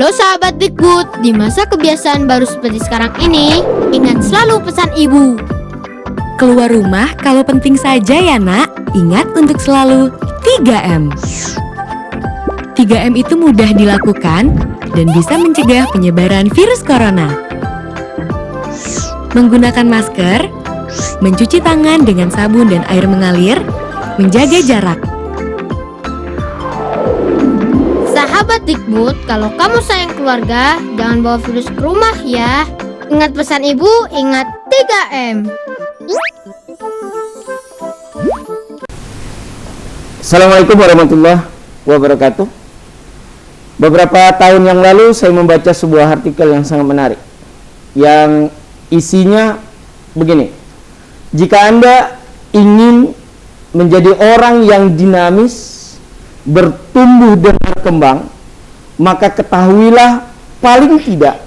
Halo sahabat Dikbud, di masa kebiasaan baru seperti sekarang ini, ingat selalu pesan ibu. Keluar rumah kalau penting saja ya nak, ingat untuk selalu 3M. 3M itu mudah dilakukan dan bisa mencegah penyebaran virus corona. Menggunakan masker, mencuci tangan dengan sabun dan air mengalir, menjaga jarak. Sahabat Dikbud, kalau kamu sayang keluarga, jangan bawa virus ke rumah ya. Ingat pesan ibu, ingat 3M. Assalamualaikum warahmatullahi wabarakatuh. Beberapa tahun yang lalu saya membaca sebuah artikel yang sangat menarik, yang isinya begini: jika Anda ingin menjadi orang yang dinamis, bertumbuh dan berkembang, maka ketahuilah paling tidak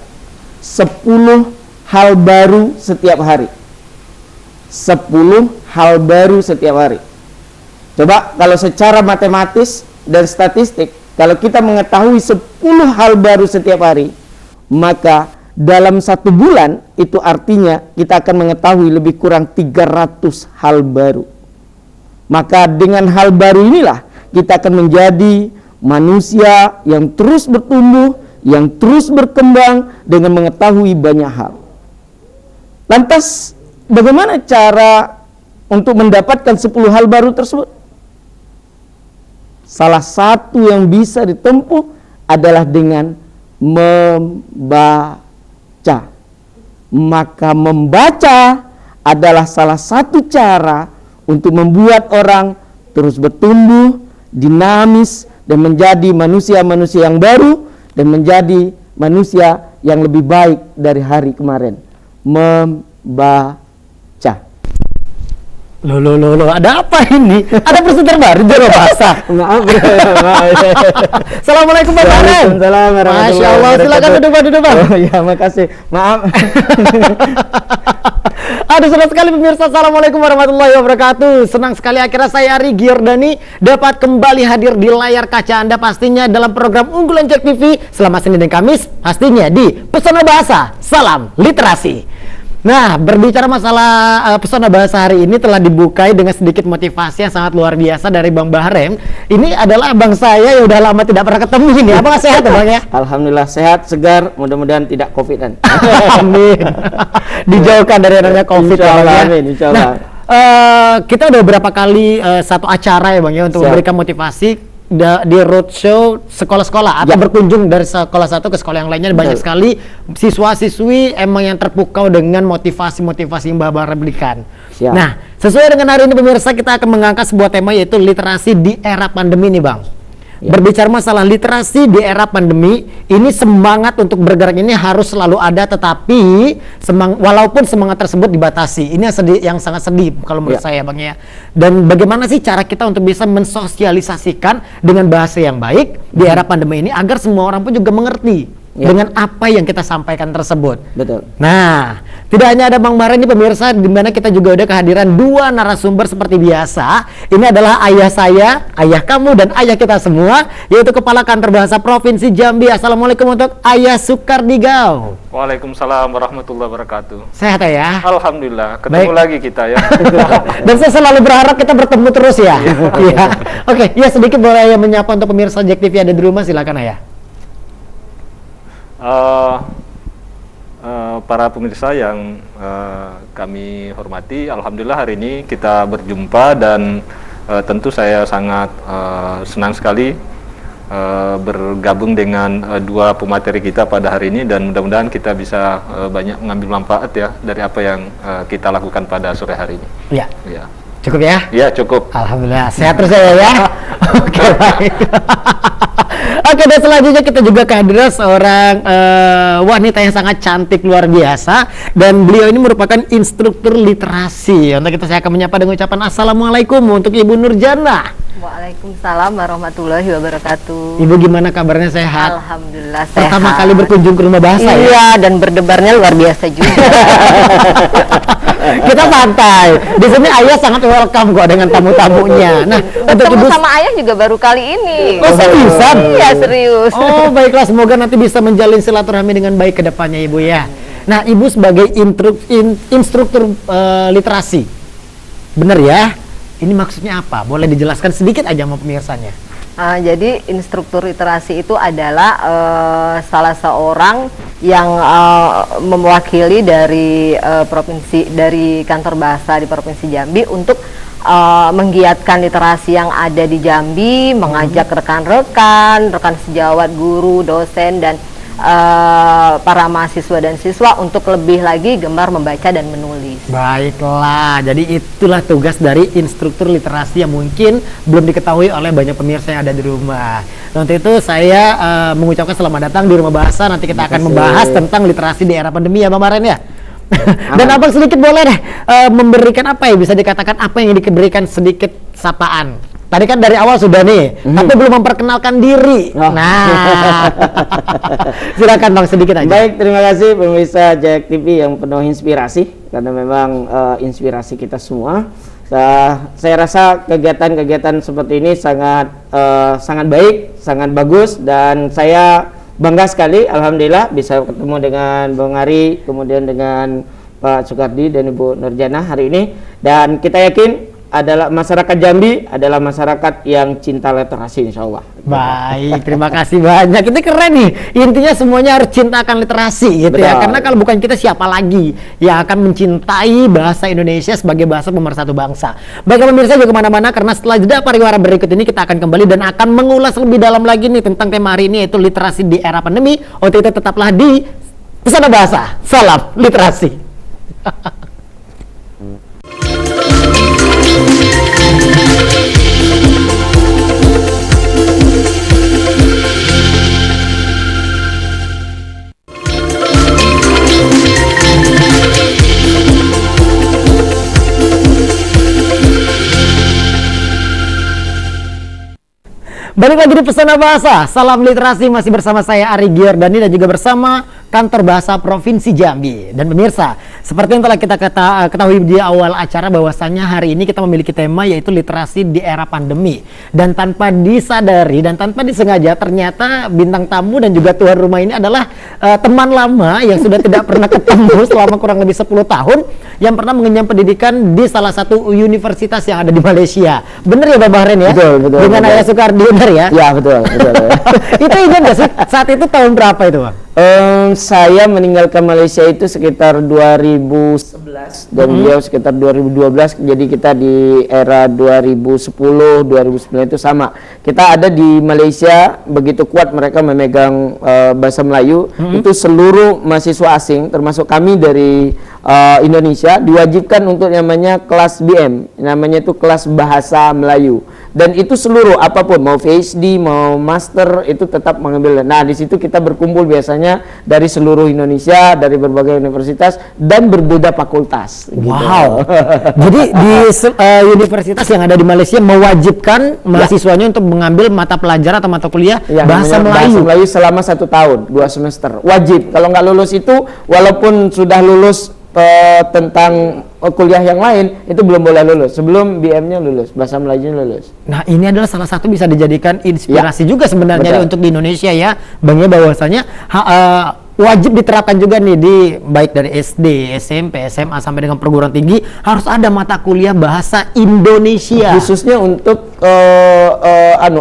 10 hal baru setiap hari. 10 hal baru setiap hari. Coba kalau secara matematis dan statistik, kalau kita mengetahui 10 hal baru setiap hari, maka dalam 1 bulan itu artinya kita akan mengetahui lebih kurang 300 hal baru. Maka dengan hal baru inilah kita akan menjadi manusia yang terus bertumbuh, yang terus berkembang dengan mengetahui banyak hal. Lantas bagaimana cara untuk mendapatkan 10 hal baru tersebut? Salah satu yang bisa ditempuh adalah dengan membaca. Maka membaca adalah salah satu cara untuk membuat orang terus bertumbuh, dinamis, dan menjadi manusia-manusia yang baru, dan menjadi manusia yang lebih baik dari hari kemarin. Membaca. Loh, ada apa ini? Ada presenter baru Jero Bahasa. Maaf. Assalamualaikum Pak Baran. Waalaikumsalam warahmatullahi Masya Allah, silakan duduk Pak. Oh ya, makasih. Maaf. Aduh, senang sekali pemirsa. Assalamualaikum warahmatullahi wabarakatuh. Senang sekali akhirnya saya Ari Giordani dapat kembali hadir di layar kaca Anda, pastinya dalam program unggulan JEK TV selama Senin dan Kamis, pastinya di Pesona Bahasa. Salam Literasi. Nah, berbicara masalah Pesona Bahasa hari ini telah dibukai dengan sedikit motivasi yang sangat luar biasa dari Bang Bahrem. Ini adalah abang saya yang udah lama tidak pernah ketemu ini. Abang sehat ya Bang ya? Alhamdulillah sehat, segar, mudah-mudahan tidak COVID-an. Amin. Dijauhkan dari adanya COVID. Insyaallah, ya. amin, insyaallah. Nah, kita udah beberapa kali satu acara ya Bang ya untuk memberikan motivasi di roadshow sekolah-sekolah atau berkunjung dari sekolah satu ke sekolah yang lainnya. Banyak sekali siswa-siswi emang yang terpukau dengan motivasi-motivasi yang Bapak berikan. Nah, sesuai dengan hari ini pemirsa, kita akan mengangkat sebuah tema yaitu literasi di era pandemi nih Bang. Berbicara masalah literasi di era pandemi, ini semangat untuk bergerak ini harus selalu ada, tetapi walaupun semangat tersebut dibatasi. Ini yang sangat sedih kalau menurut saya Bang ya. Dan bagaimana sih cara kita untuk bisa mensosialisasikan dengan bahasa yang baik di era pandemi ini agar semua orang pun juga mengerti dengan apa yang kita sampaikan tersebut. Betul. Nah, tidak hanya ada Bang Bahrem ini pemirsa, di mana kita juga udah kehadiran 2 narasumber seperti biasa. Ini adalah ayah saya, ayah kamu, dan ayah kita semua, yaitu Kepala Kantor Bahasa Provinsi Jambi. Assalamualaikum untuk Ayah Sukardigau. Waalaikumsalam warahmatullahi wabarakatuh. Sehat ya? Alhamdulillah, ketemu lagi kita ya. Dan saya selalu berharap kita bertemu terus ya. Iya. Oke, ya sedikit boleh Ayah menyapa untuk pemirsa JEK TV ada di rumah, silakan Ayah. Para pemirsa yang kami hormati, alhamdulillah hari ini kita berjumpa dan tentu saya sangat senang sekali bergabung dengan 2 pemateri kita pada hari ini, dan mudah-mudahan kita bisa banyak mengambil manfaat ya dari apa yang kita lakukan pada sore hari ini. Iya. Ya. Cukup ya? Ya, cukup. Alhamdulillah, sehat terus ya. Oke, baik. Oke, dan selanjutnya kita juga kehadiran seorang wanita yang sangat cantik luar biasa, dan beliau ini merupakan instruktur literasi. Untuk itu saya akan menyapa dengan ucapan Assalamualaikum untuk Ibu Nurjana. Waalaikumsalam warahmatullahi wabarakatuh. Ibu gimana kabarnya, sehat? Alhamdulillah sehat. Pertama kali berkunjung ke rumah bahasa ya? Iya, dan berdebarnya luar biasa juga. Kita santai. Di sini Ayah sangat welcome kok dengan tamu-tamunya. Nah, untuk Ketemu Ibu sama ayah juga baru kali ini. Oh, seriusan? Iya, serius. Oh, baiklah, semoga nanti bisa menjalin silaturahmi dengan baik ke depannya, Ibu ya. Nah, Ibu sebagai instruktur literasi, bener ya? Ini maksudnya apa? Boleh dijelaskan sedikit aja sama pemirsanya? Jadi instruktur literasi itu adalah salah seorang yang mewakili dari dari kantor bahasa di Provinsi Jambi untuk menggiatkan literasi yang ada di Jambi, mengajak rekan-rekan sejawat, guru, dosen, dan para mahasiswa dan siswa untuk lebih lagi gemar membaca dan menulis. Baiklah, jadi itulah tugas dari instruktur literasi yang mungkin belum diketahui oleh banyak pemirsa yang ada di rumah. Untuk itu saya mengucapkan selamat datang di Rumah Bahasa. Nanti kita akan membahas tentang literasi di era pandemi ya Bang Maren ya. Dan Abang sedikit boleh deh memberikan apa ya, bisa dikatakan apa yang diberikan sedikit sapaan. Tadi kan dari awal sudah nih, tapi belum memperkenalkan diri. Nah, silakan Bang sedikit aja. Baik, terima kasih pemirsa Jayak TV yang penuh inspirasi, karena memang inspirasi kita semua. Saya rasa kegiatan-kegiatan seperti ini sangat baik, sangat bagus, dan saya bangga sekali, alhamdulillah bisa ketemu dengan Bang Ari, kemudian dengan Pak Soekardi dan Ibu Nurjana hari ini, dan kita yakin adalah masyarakat Jambi adalah masyarakat yang cinta literasi, insya Allah. Baik, terima kasih banyak. Itu keren nih. Intinya semuanya harus cintakan literasi gitu ya. Karena kalau bukan kita siapa lagi yang akan mencintai bahasa Indonesia sebagai bahasa pemersatu bangsa. Baik pemirsa, juga kemana-mana, karena setelah jeda pariwara berikut ini kita akan kembali dan akan mengulas lebih dalam lagi nih tentang tema hari ini, yaitu literasi di era pandemi. Untuk itu tetaplah di Pesona Bahasa. Salam literasi. Balik lagi di Pesona Bahasa, salam literasi, masih bersama saya Ari Giordani dan juga bersama Kantor Bahasa Provinsi Jambi. Dan pemirsa, seperti yang telah kita ketahui di awal acara, bahwasannya hari ini kita memiliki tema yaitu literasi di era pandemi. Dan tanpa disadari dan tanpa disengaja, ternyata bintang tamu dan juga tuan rumah ini adalah teman lama yang sudah tidak pernah ketemu selama kurang lebih 10 tahun, yang pernah mengenyam pendidikan di salah satu universitas yang ada di Malaysia. Bener ya Bang Bahrain ya? Betul. Dengan Ayah Soekardi, bener ya? Ya, betul. Itu ingat gak sih? Saat itu tahun berapa itu Bang? Saya meninggalkan Malaysia itu sekitar 2011 dan beliau sekitar 2012, jadi kita di era 2010-2009 itu sama. Kita ada di Malaysia, begitu kuat mereka memegang bahasa Melayu, itu seluruh mahasiswa asing termasuk kami dari Indonesia diwajibkan untuk namanya kelas BM, namanya itu kelas bahasa Melayu. Dan itu seluruh apapun, mau PhD, mau master, itu tetap mengambil. Nah, di situ kita berkumpul biasanya dari seluruh Indonesia, dari berbagai universitas dan berbeda fakultas. Wow. Jadi di universitas yang ada di Malaysia mewajibkan mahasiswanya untuk mengambil mata pelajaran atau mata kuliah bahasa Melayu. Bahasa Melayu selama 1 tahun, 2 semester. Wajib. Kalau nggak lulus itu, walaupun sudah lulus tentang kuliah yang lain, itu belum boleh lulus sebelum BM-nya lulus, bahasa Melayu lulus. Nah, ini adalah salah satu bisa dijadikan inspirasi juga sebenarnya untuk di Indonesia ya, Bang, ya, bahwasanya wajib diterapkan juga nih di baik dari SD, SMP, SMA sampai dengan perguruan tinggi, harus ada mata kuliah bahasa Indonesia. Khususnya untuk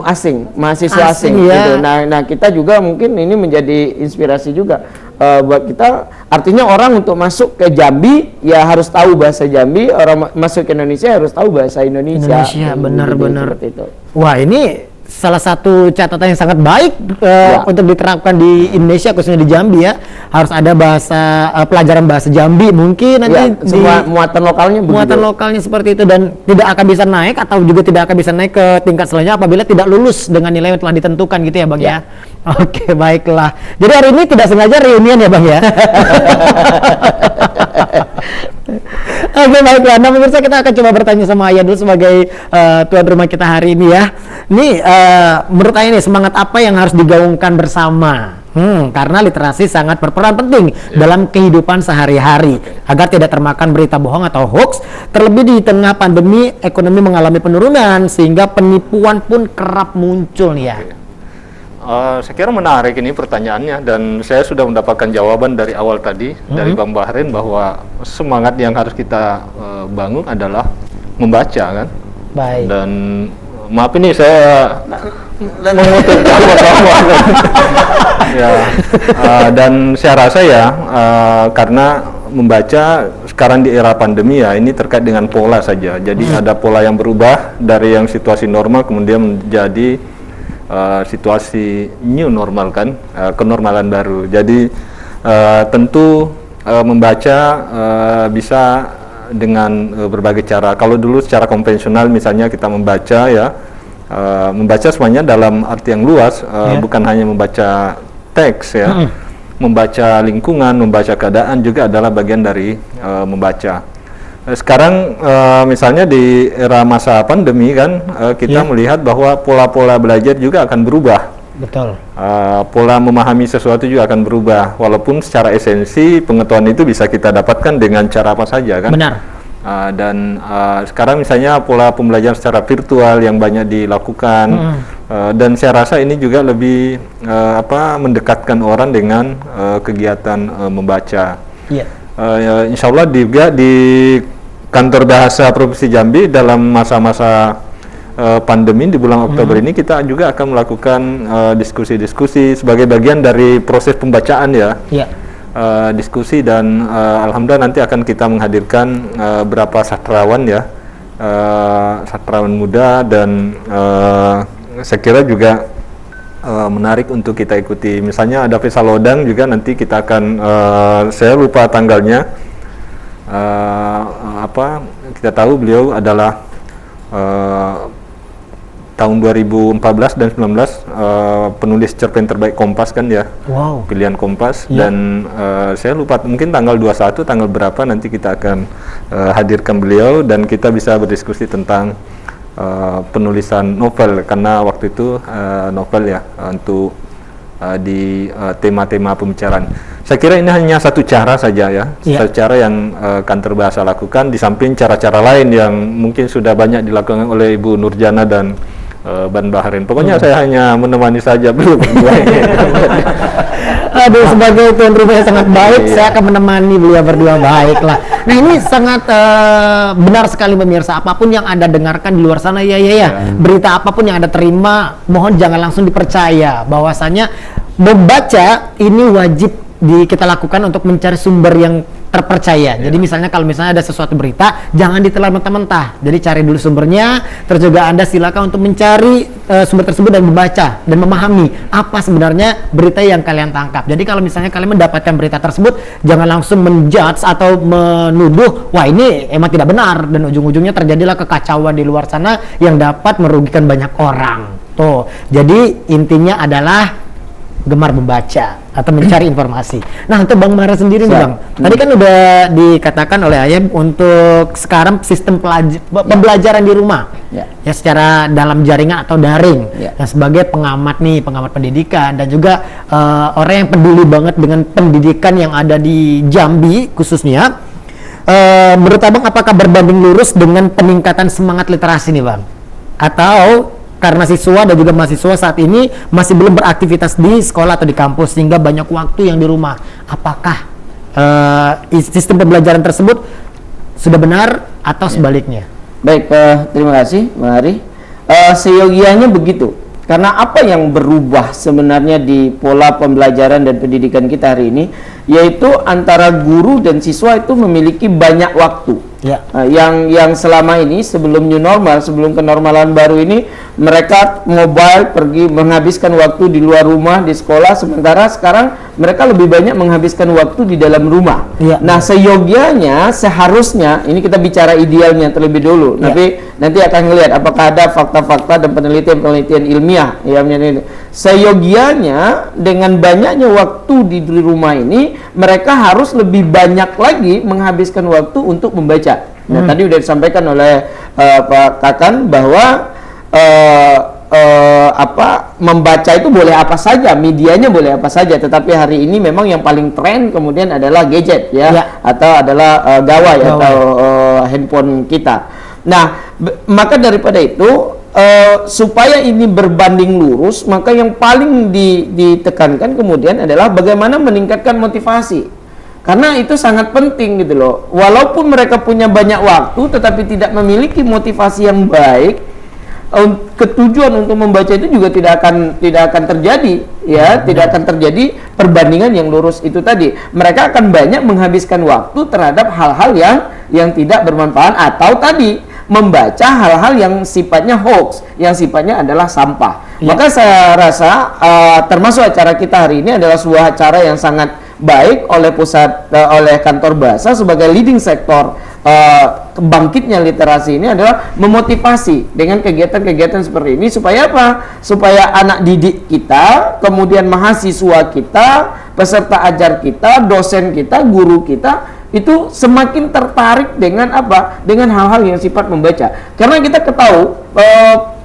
asing, mahasiswa asing ya. gitu. Nah, kita juga mungkin ini menjadi inspirasi juga buat kita. Artinya orang untuk masuk ke Jambi ya harus tahu bahasa Jambi, orang masuk ke Indonesia harus tahu bahasa Indonesia. Benar-benar. Gitu. Wah, ini salah satu catatan yang sangat baik untuk diterapkan di Indonesia, khususnya di Jambi ya. Harus ada bahasa pelajaran bahasa Jambi mungkin nanti semua muatan lokalnya begitu. Muatan lokalnya seperti itu, dan tidak akan bisa naik atau juga tidak akan bisa naik ke tingkat selanjutnya apabila tidak lulus dengan nilai yang telah ditentukan gitu ya Bang ya. Oke, baiklah. Jadi hari ini tidak sengaja reunian ya Bang ya. Oke, baiklah. Nah, pemirsa, kita akan coba bertanya sama Ayah dulu sebagai tuan rumah kita hari ini ya. Nih, menurut Ayah nih, semangat apa yang harus digaungkan bersama Karena literasi sangat berperan penting dalam kehidupan sehari-hari agar tidak termakan berita bohong atau hoax. Terlebih di tengah pandemi, ekonomi mengalami penurunan sehingga penipuan pun kerap muncul nih ya. Saya kira menarik ini pertanyaannya, dan saya sudah mendapatkan jawaban dari awal tadi dari Bang Bahren bahwa semangat yang harus kita bangun adalah membaca kan. Baik. Dan maaf ini saya mengutip kawan-kawan. Ya, dan saya rasa ya karena membaca sekarang di era pandemi ya ini terkait dengan pola saja. Jadi ada pola yang berubah dari yang situasi normal kemudian menjadi situasi new normal kan, kenormalan baru. Jadi tentu membaca bisa dengan berbagai cara. Kalau dulu secara konvensional misalnya kita membaca ya, membaca semuanya dalam arti yang luas, bukan hanya membaca teks ya, membaca lingkungan, membaca keadaan juga adalah bagian dari membaca. Sekarang misalnya di era masa pandemi kan kita melihat bahwa pola-pola belajar juga akan berubah. Betul. Pola memahami sesuatu juga akan berubah, walaupun secara esensi pengetahuan itu bisa kita dapatkan dengan cara apa saja kan. Benar. Dan sekarang misalnya pola pembelajaran secara virtual yang banyak dilakukan, dan saya rasa ini juga lebih mendekatkan orang dengan kegiatan membaca. Iya. Insya Allah juga di Kantor Bahasa Provinsi Jambi dalam masa-masa pandemi di bulan Oktober ini kita juga akan melakukan diskusi-diskusi sebagai bagian dari proses pembacaan ya. Iya. Diskusi dan alhamdulillah nanti akan kita menghadirkan beberapa sastrawan ya, sastrawan muda, dan saya kira juga menarik untuk kita ikuti. Misalnya ada Faisal Lodang juga nanti kita akan saya lupa tanggalnya, kita tahu beliau adalah tahun 2014 dan 19 penulis cerpen terbaik Kompas kan ya. Wow. Pilihan Kompas. Dan saya lupa mungkin tanggal 21 tanggal berapa nanti kita akan hadirkan beliau dan kita bisa berdiskusi tentang penulisan novel, karena waktu itu novel ya untuk di tema-tema pembicaraan. Saya kira ini hanya satu cara saja ya, satu cara yang Kantor Bahasa lakukan di samping cara-cara lain yang mungkin sudah banyak dilakukan oleh Ibu Nurjana dan Ban Bahren. Pokoknya saya hanya menemani saja, belum berdua ini. Aduh, sebagai tuan rumah yang sangat baik, saya akan menemani beliau berdua, baiklah. Nah, ini sangat benar sekali pemirsa. Apapun yang Anda dengarkan di luar sana, berita apapun yang Anda terima, mohon jangan langsung dipercaya. Bahwasanya membaca ini wajib kita lakukan untuk mencari sumber yang terpercaya. Jadi misalnya kalau misalnya ada sesuatu berita, jangan ditelan mentah-mentah. Jadi cari dulu sumbernya, terus juga Anda silakan untuk mencari sumber tersebut dan membaca dan memahami apa sebenarnya berita yang kalian tangkap. Jadi kalau misalnya kalian mendapatkan berita tersebut, jangan langsung menjudge atau menuduh, wah ini emang tidak benar, dan ujung-ujungnya terjadilah kekacauan di luar sana yang dapat merugikan banyak orang. Tuh. Jadi intinya adalah gemar membaca atau mencari informasi. Nah, untuk Bang Mara sendiri nih Bang, tadi kan udah dikatakan oleh Ayam untuk sekarang sistem pembelajaran di rumah, ya secara dalam jaringan atau daring. Nah, sebagai pengamat pendidikan dan juga orang yang peduli banget dengan pendidikan yang ada di Jambi khususnya, menurut Abang apakah berbanding lurus dengan peningkatan semangat literasi nih Bang? Atau karena siswa dan juga mahasiswa saat ini masih belum beraktivitas di sekolah atau di kampus sehingga banyak waktu yang di rumah, apakah sistem pembelajaran tersebut sudah benar atau sebaliknya? Baik, terima kasih Bang Ari. Seyogianya begitu, karena apa yang berubah sebenarnya di pola pembelajaran dan pendidikan kita hari ini, yaitu antara guru dan siswa itu memiliki banyak waktu. Yang selama ini sebelum new normal, sebelum kenormalan baru ini, mereka mobile, pergi menghabiskan waktu di luar rumah, di sekolah, sementara sekarang mereka lebih banyak menghabiskan waktu di dalam rumah. Nah, seyogianya, seharusnya, ini kita bicara idealnya terlebih dulu, tapi nanti akan melihat apakah ada fakta-fakta dan penelitian-penelitian ilmiah yang seyogianya dengan banyaknya waktu di rumah ini, mereka harus lebih banyak lagi menghabiskan waktu untuk membaca. Nah, tadi sudah disampaikan oleh Pak Kakan bahwa membaca itu boleh apa saja, medianya boleh apa saja, tetapi hari ini memang yang paling tren kemudian adalah gadget ya, atau adalah gawai atau handphone kita. Nah, maka daripada itu supaya ini berbanding lurus, maka yang paling ditekankan kemudian adalah bagaimana meningkatkan motivasi. Karena itu sangat penting gitu loh. Walaupun mereka punya banyak waktu tetapi tidak memiliki motivasi yang baik, ketujuan untuk membaca itu juga tidak akan terjadi ya, tidak akan terjadi perbandingan yang lurus itu tadi. Mereka akan banyak menghabiskan waktu terhadap hal-hal yang tidak bermanfaat, atau tadi membaca hal-hal yang sifatnya hoax, yang sifatnya adalah sampah. Maka saya rasa termasuk acara kita hari ini adalah sebuah acara yang sangat baik oleh oleh kantor bahasa sebagai leading sektor bangkitnya literasi ini adalah memotivasi dengan kegiatan-kegiatan seperti ini supaya apa? Supaya anak didik kita, kemudian mahasiswa kita, peserta ajar kita, dosen kita, guru kita itu semakin tertarik dengan apa? Dengan hal-hal yang sifat membaca. Karena kita ketahui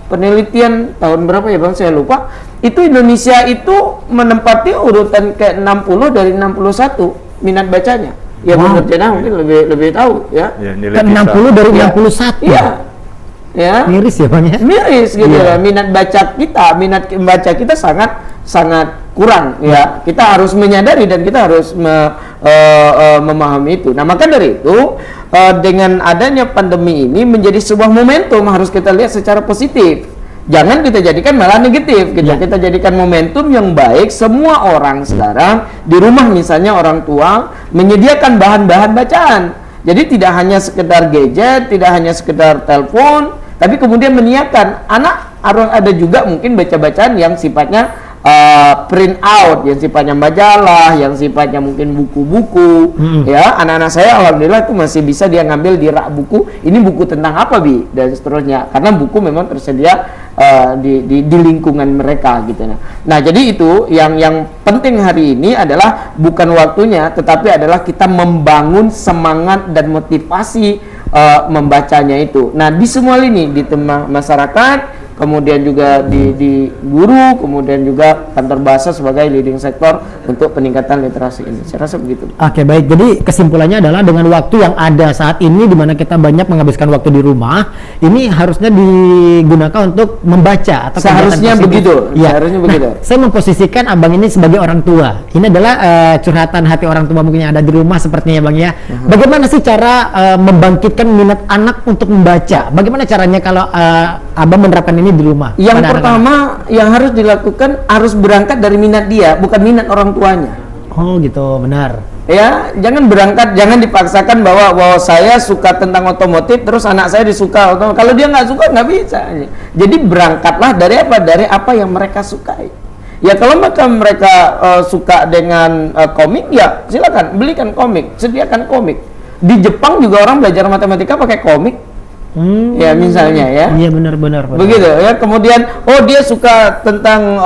penelitian tahun berapa ya Bang, saya lupa, itu Indonesia itu menempati urutan ke-60 dari 61 minat bacanya. Ya menurut Jana mungkin lebih tahu ya. Ke-60 dari 61. Iya. Ya. Miris ya Bang ya. Miris gitu ya. Minat baca kita sangat kurang ya. Kita harus menyadari dan kita harus memahami itu. Nah, maka dari itu dengan adanya pandemi ini menjadi sebuah momentum, harus kita lihat secara positif. Jangan kita jadikan malah negatif, kita jadikan momentum yang baik. Semua orang sekarang di rumah, misalnya orang tua menyediakan bahan-bahan bacaan. Jadi tidak hanya sekedar gadget, tidak hanya sekedar telepon, tapi kemudian menyiapkan anak harus ada juga mungkin baca-bacaan yang sifatnya print out, yang sifatnya majalah, yang sifatnya mungkin buku-buku. Ya, anak-anak saya alhamdulillah itu masih bisa dia ngambil di rak buku, ini buku tentang apa Bi, dan seterusnya, karena buku memang tersedia di lingkungan mereka gitu. Nah, jadi itu yang penting hari ini adalah bukan waktunya, tetapi adalah kita membangun semangat dan motivasi membacanya itu. Nah, di semua lini, di tengah masyarakat, kemudian juga di guru, kemudian juga kantor bahasa sebagai leading sektor untuk peningkatan literasi ini. Saya rasa begitu. Oke, baik. Jadi kesimpulannya adalah dengan waktu yang ada saat ini di mana kita banyak menghabiskan waktu di rumah, ini harusnya digunakan untuk membaca atau seharusnya begitu. Ya. Seharusnya begitu. Saya memposisikan Abang ini sebagai orang tua. Ini adalah curhatan hati orang tua mungkin yang ada di rumah sepertinya Bang ya. Bagaimana sih cara membangkitkan minat anak untuk membaca? Bagaimana caranya kalau Abang menerapkan ini di rumah? Yang pertama yang harus dilakukan harus berangkat dari minat dia, bukan minat orang tuanya. Oh gitu, benar. Ya, jangan berangkat, jangan dipaksakan bahwa saya suka tentang otomotif, terus anak saya disuka otomotif. Kalau dia nggak suka nggak bisa. Jadi berangkatlah dari apa? Dari apa yang mereka sukai. Ya kalau mereka suka dengan komik, ya silakan belikan komik, sediakan komik. Di Jepang juga orang belajar matematika pakai komik. Ya misalnya ya. Iya benar. Begitu ya. Kemudian dia suka tentang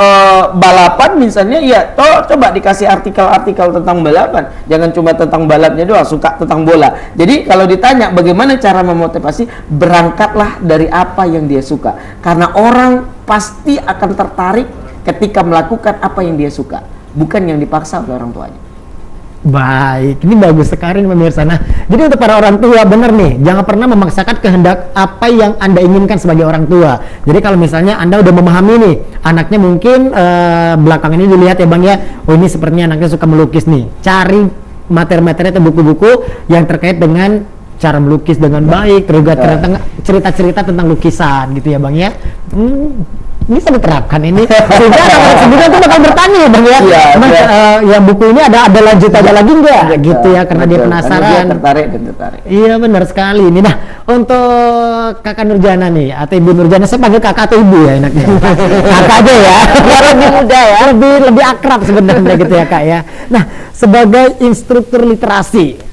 balapan misalnya, ya coba dikasih artikel-artikel tentang balapan. Jangan cuma tentang balapnya doang, suka tentang bola. Jadi kalau ditanya bagaimana cara memotivasi, berangkatlah dari apa yang dia suka. Karena orang pasti akan tertarik ketika melakukan apa yang dia suka, bukan yang dipaksa oleh orang tuanya. Baik, ini bagus sekali nih pemirsa. Nah, jadi untuk para orang tua, benar nih, jangan pernah memaksakan kehendak apa yang Anda inginkan sebagai orang tua. Jadi kalau misalnya Anda udah memahami nih, anaknya mungkin belakangan ini dilihat ya Bang ya, ini sepertinya anaknya suka melukis nih. Cari materi-materi atau buku-buku yang terkait dengan cara melukis dengan baik, cerita-cerita tentang lukisan gitu ya Bang ya. Ini saya diterapkan ini sehingga anak-anak semuanya itu bakal bertanya ya Bang ya, ya buku ini ada lanjutannya lagi enggak gitu ya, karena dia penasaran, tertarik. Iya benar sekali ini. Nah, untuk Kakak Nurjana nih atau Ibu Nurjana, saya panggil kakak atau ibu ya enaknya. Kakak aja ya, biar lebih muda ya, lebih akrab sebenarnya gitu ya Kak ya. Nah, sebagai instruktur literasi,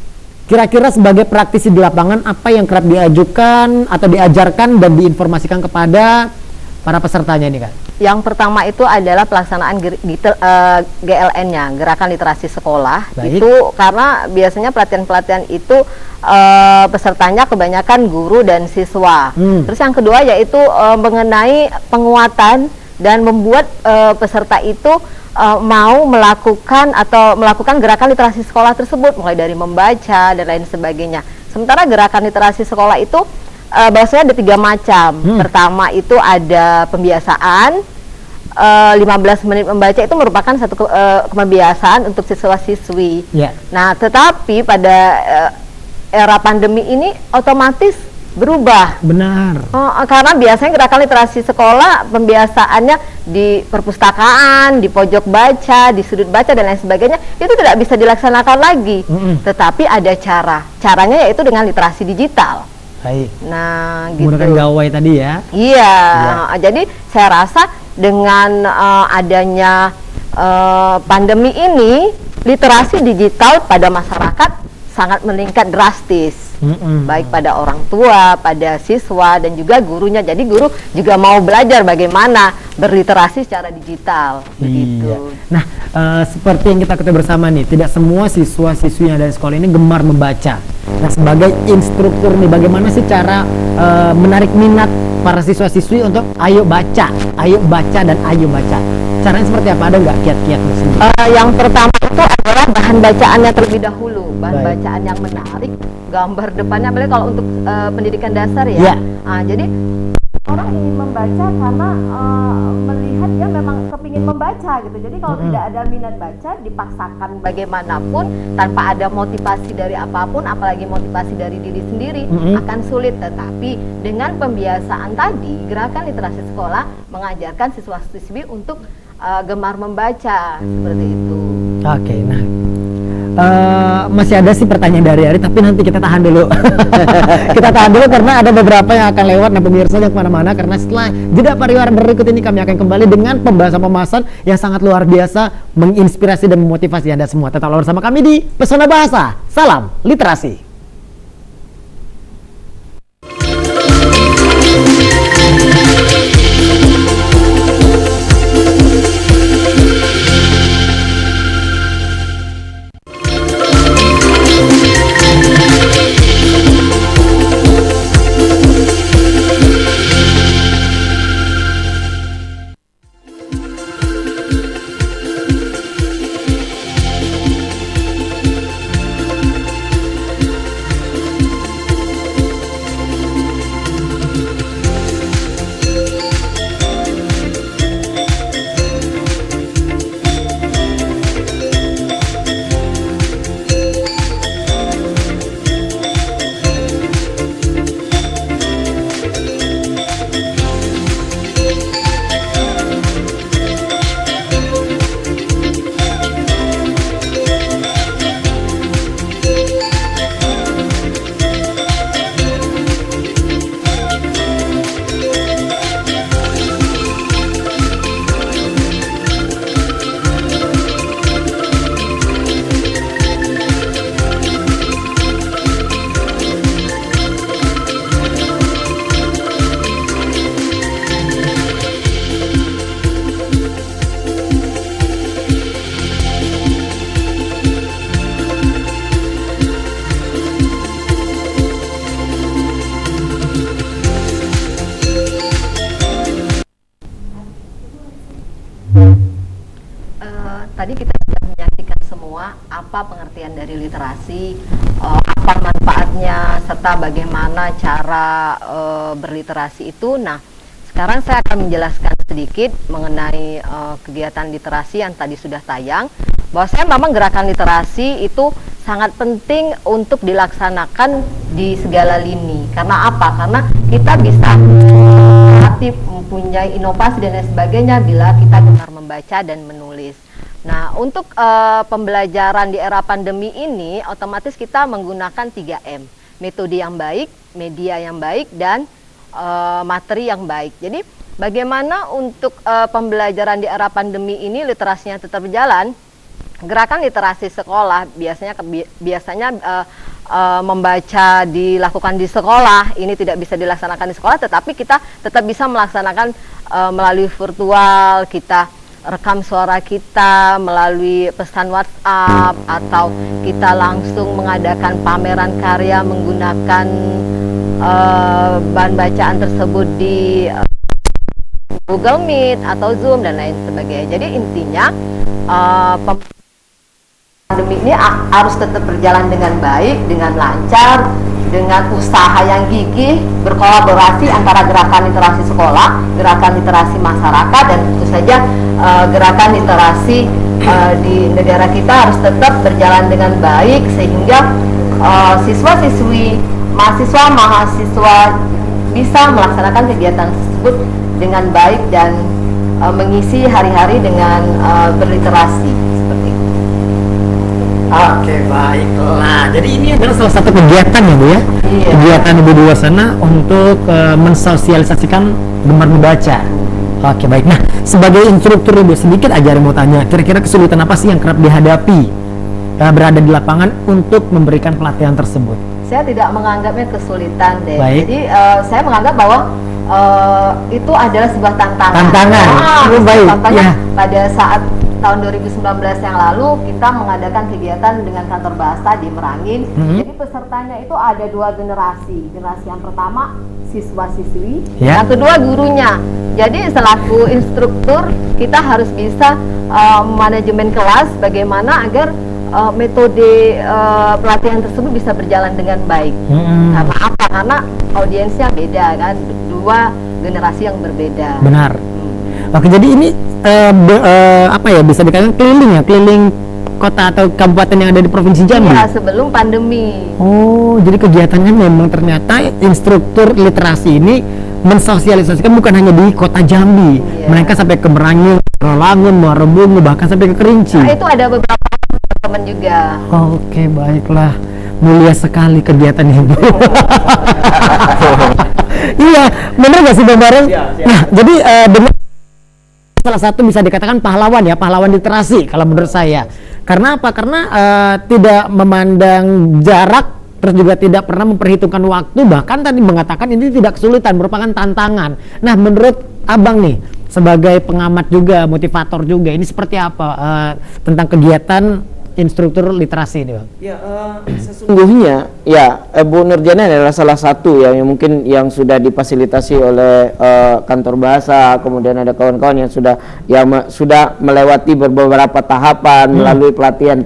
kira-kira sebagai praktisi di lapangan, apa yang kerap diajukan atau diajarkan dan diinformasikan kepada para pesertanya ini Kak? Yang pertama itu adalah pelaksanaan GLN-nya, Gerakan Literasi Sekolah. Baik. Itu karena biasanya pelatihan-pelatihan itu pesertanya kebanyakan guru dan siswa. Terus yang kedua yaitu mengenai penguatan dan membuat peserta itu mau melakukan gerakan literasi sekolah tersebut, mulai dari membaca dan lain sebagainya. Sementara gerakan literasi sekolah itu bahasanya ada 3 macam. Pertama itu ada pembiasaan, 15 menit membaca itu merupakan satu kebiasaan untuk siswa-siswi. Ya. Nah, tetapi pada era pandemi ini otomatis berubah. Benar. Karena biasanya gerakan literasi sekolah pembiasaannya di perpustakaan, di pojok baca, di sudut baca dan lain sebagainya itu tidak bisa dilaksanakan lagi. Tetapi ada caranya yaitu dengan literasi digital. Baik. Nah, gitu. Menggunakan gawai tadi ya. Iya. Jadi saya rasa dengan adanya pandemi ini, literasi digital pada masyarakat sangat meningkat drastis. Baik pada orang tua, pada siswa dan juga gurunya. Jadi guru juga mau belajar bagaimana berliterasi secara digital. Begitu. Iya. Nah, seperti yang kita ketahui bersama nih, tidak semua siswa-siswi yang ada di sekolah ini gemar membaca. Nah, sebagai instruktur nih, bagaimana sih cara menarik minat para siswa-siswi untuk ayo baca dan ayo baca? Caranya seperti apa? Ada nggak kiat-kiatnya sendiri? Yang pertama itu adalah bahan bacaannya terlebih dahulu. Bahan Baik. bacaan yang menarik, gambar depannya, apalagi kalau untuk pendidikan dasar ya. Ya. Jadi orang ingin membaca karena melihat dia memang kepingin membaca gitu. Jadi kalau tidak ada minat baca, dipaksakan bagaimanapun tanpa ada motivasi dari apapun, apalagi motivasi dari diri sendiri, akan sulit. Tetapi dengan pembiasaan tadi, gerakan literasi sekolah mengajarkan siswa-siswi untuk gemar membaca seperti itu. Oke, nah masih ada sih pertanyaan dari Ari, tapi nanti kita tahan dulu. Kita tahan dulu karena ada beberapa yang akan lewat. Nah, pemirsa jangan kemana-mana, karena setelah jeda pariwara berikut ini kami akan kembali dengan pembahasan-pembahasan yang sangat luar biasa, menginspirasi dan memotivasi Anda semua. Tetaplah bersama kami di Pesona Bahasa. Salam literasi. Tadi kita sudah menyaksikan semua apa pengertian dari literasi, apa manfaatnya, serta bagaimana cara berliterasi itu. Nah, sekarang saya akan menjelaskan sedikit mengenai kegiatan literasi yang tadi sudah tayang. Bahwa saya memang gerakan literasi itu sangat penting untuk dilaksanakan di segala lini. Karena apa? Karena kita bisa kreatif, mempunyai inovasi dan lain sebagainya bila kita gemar membaca dan menulis. Nah, untuk pembelajaran di era pandemi ini, otomatis kita menggunakan 3M. Metode yang baik, media yang baik, dan materi yang baik. Jadi, bagaimana untuk pembelajaran di era pandemi ini literasinya tetap berjalan? gerakan literasi sekolah biasanya membaca dilakukan di sekolah, ini tidak bisa dilaksanakan di sekolah, tetapi kita tetap bisa melaksanakan melalui virtual, kita rekam suara kita melalui pesan WhatsApp, atau kita langsung mengadakan pameran karya menggunakan bahan bacaan tersebut di Google Meet atau Zoom dan lain sebagainya. Jadi intinya pandemi ini harus tetap berjalan dengan baik, dengan lancar, dengan usaha yang gigih, berkolaborasi antara gerakan literasi sekolah, gerakan literasi masyarakat, dan tentu saja gerakan literasi di negara kita harus tetap berjalan dengan baik, sehingga siswa-siswi, mahasiswa bisa melaksanakan kegiatan tersebut dengan baik dan mengisi hari-hari dengan berliterasi seperti itu. Oke, baiklah. Jadi ini adalah salah satu kegiatan ya Bu ya? Iya. Kegiatan Ibu di luar sana untuk mensosialisasikan gemar membaca. Oke, baik. Nah, sebagai instruktur Ibu, sedikit aja mau tanya, kira-kira kesulitan apa sih yang kerap dihadapi berada di lapangan untuk memberikan pelatihan tersebut? Saya tidak menganggapnya kesulitan deh. Baik. Jadi saya menganggap bahwa itu adalah sebuah tantangan. Tantangan. Baik. Contohnya Ya. pada saat tahun 2019 yang lalu kita mengadakan kegiatan dengan kantor bahasa di Merangin. Jadi pesertanya itu ada 2 generasi. Generasi yang pertama siswa-siswi, Ya. yang kedua gurunya. Jadi selaku instruktur kita harus bisa manajemen kelas bagaimana agar metode pelatihan tersebut bisa berjalan dengan baik. Karena apa? Karena audiensnya beda kan, 2 generasi yang berbeda. Benar. Oke, jadi ini apa ya, bisa dikatakan keliling kota atau kabupaten yang ada di Provinsi Jambi? Iya, sebelum pandemi. Oh, jadi kegiatannya memang ternyata instruktur literasi ini mensosialisasikan bukan hanya di kota Jambi, Iya. mereka sampai ke Merangin, Rolangun, Muarabungu, bahkan sampai ke Kerinci. Nah, itu ada beberapa teman juga. Oke, baiklah. Mulia sekali kegiatan Ibu. Iya, benar gak sih Bang Bareng? Nah, jadi dengan salah satu bisa dikatakan pahlawan ya, pahlawan literasi kalau menurut saya. Karena apa? Karena tidak memandang jarak, terus juga tidak pernah memperhitungkan waktu, bahkan tadi mengatakan ini tidak kesulitan, merupakan tantangan. Nah, menurut Abang nih, sebagai pengamat juga, motivator juga, ini seperti apa tentang kegiatan instruktur literasi ini, Bang? Ya, sesungguhnya ya Bu Nurjana adalah salah satu yang mungkin yang sudah difasilitasi oleh kantor bahasa, kemudian ada kawan-kawan yang sudah melewati beberapa tahapan melalui pelatihan.